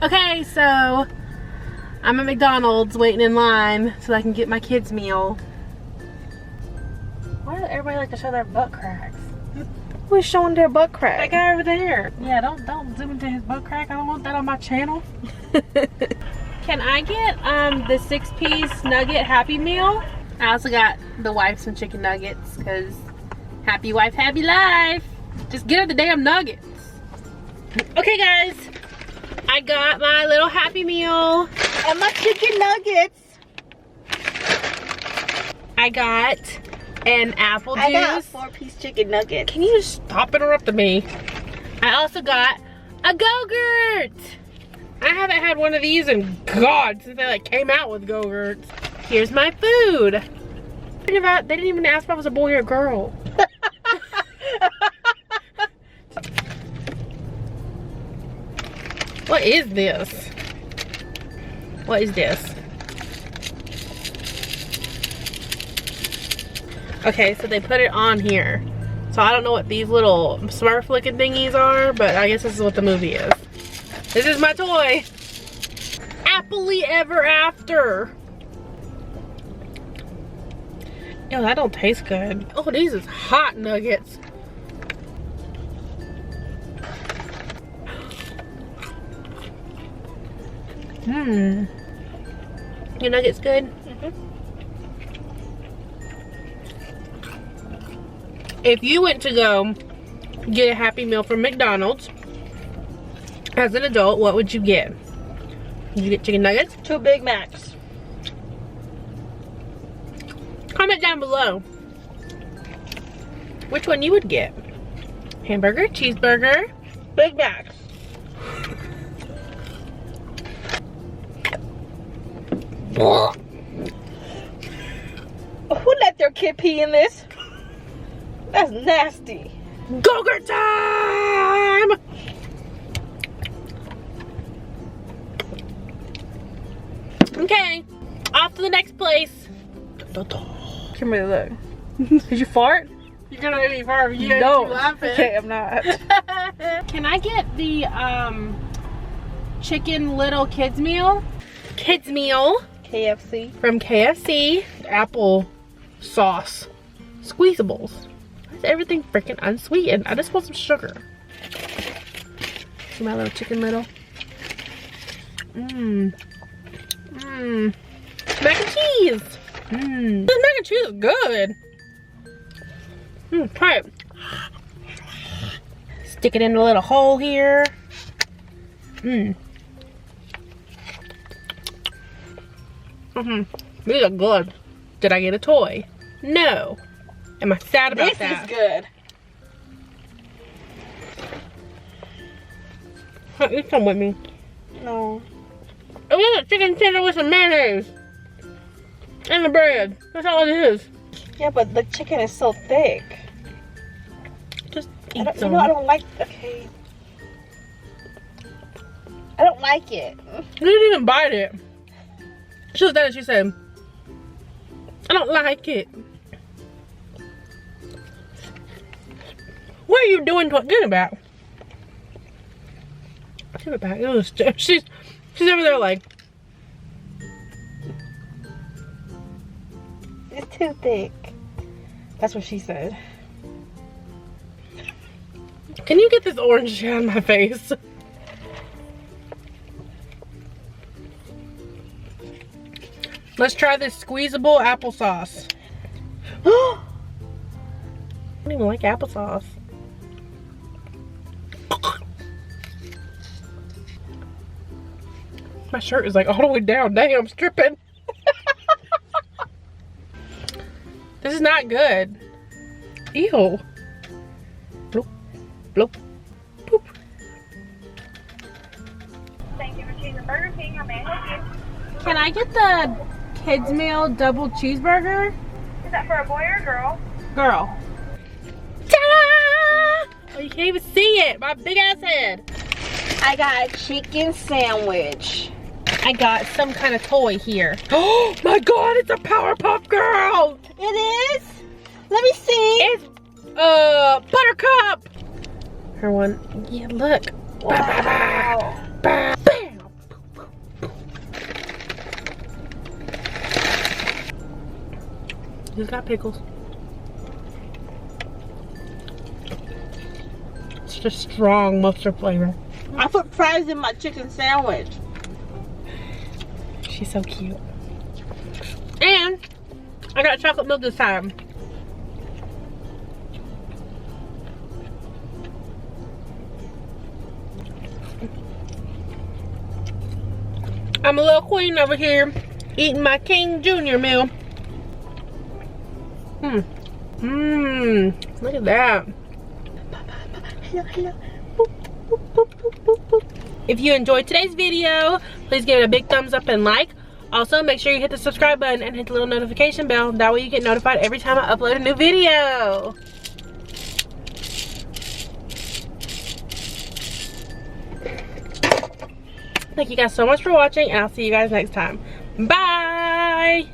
Okay, so I'm at McDonald's waiting in line so I can get my kids' meal. Why does everybody like to show their butt cracks? Who's showing their butt crack? That guy over there. Yeah, don't zoom into his butt crack. I don't want that on my channel. Can I get the 6-piece nugget Happy Meal? I also got the wife some chicken nuggets because happy wife, happy life. Just get her the damn nuggets. Okay, guys. I got my little Happy Meal. And my chicken nuggets. I got an apple juice. I got a 4-piece chicken nugget. Can you just stop interrupting me? I also got a Go-Gurt. I haven't had one of these in God since they like came out with Go-Gurts. Here's my food. They didn't even ask if I was a boy or a girl. What is this? What is this? Okay, so they put it on here. So I don't know what these little Smurf looking thingies are, but I guess this is what the movie is. This is my toy. Happily ever after. Ew, that don't taste good. Oh, these is hot nuggets. Your nuggets good? If you went to go get a Happy Meal from McDonald's as an adult, what would you get? Did you get chicken nuggets? 2 Big Macs. Comment down below which one you would get. Hamburger, cheeseburger, Big Macs. Who let their kid pee in this? That's nasty. Go-Gurt time! Okay, off to the next place. Kimberly, look. Did you fart? You're gonna make me fart if you No. laughing. Okay, I'm not. Can I get the chicken little kids meal? Kids meal KFC. from KFC. Apple sauce. Squeezables. Why is everything freaking unsweetened? I just want some sugar. See my little chicken little? Mac and cheese. This mac and cheese is good. Try it. Stick it in a little hole here. These are good. Did I get a toy? No. Am I sad about that? This is good. Eat some with me. No. It was a chicken tender with some mayonnaise. And the bread. That's all it is. Yeah, but the chicken is so thick. Just I eat don't, some. you know, I don't like. Okay. I don't like it. You didn't even bite it. She was there and she said, I don't like it. What are you doing? Give it back. Give it back. It was, she's over there like. It's too thick. That's what she said. Can you get this orange shit out of my face? Let's try this squeezable applesauce. I don't even like applesauce. My shirt is like all the way down. Dang, I'm stripping. This is not good. Ew. Bloop. Bloop. Boop. Thank you for choosing Burger King. How may I help you? Can I get the kids meal double cheeseburger? Is that for a boy or a girl? Girl. Ta-da! Oh, you can't even see it. My big ass head. I got a chicken sandwich. I got some kind of toy here. Oh my God, it's a Powerpuff Girl. It is? Let me see. It's Buttercup. Her one. Yeah, look. Wow. Bam. It's got pickles. It's just strong mustard flavor. I put fries in my chicken sandwich. She's so cute. And I got chocolate milk this time. I'm a little queen over here eating my King Jr. meal. Look at that. If you enjoyed today's video, please give it a big thumbs up and like. Also, make sure you hit the subscribe button and hit the little notification bell. That way you get notified every time I upload a new video. Thank you guys so much for watching, and I'll see you guys next time. Bye!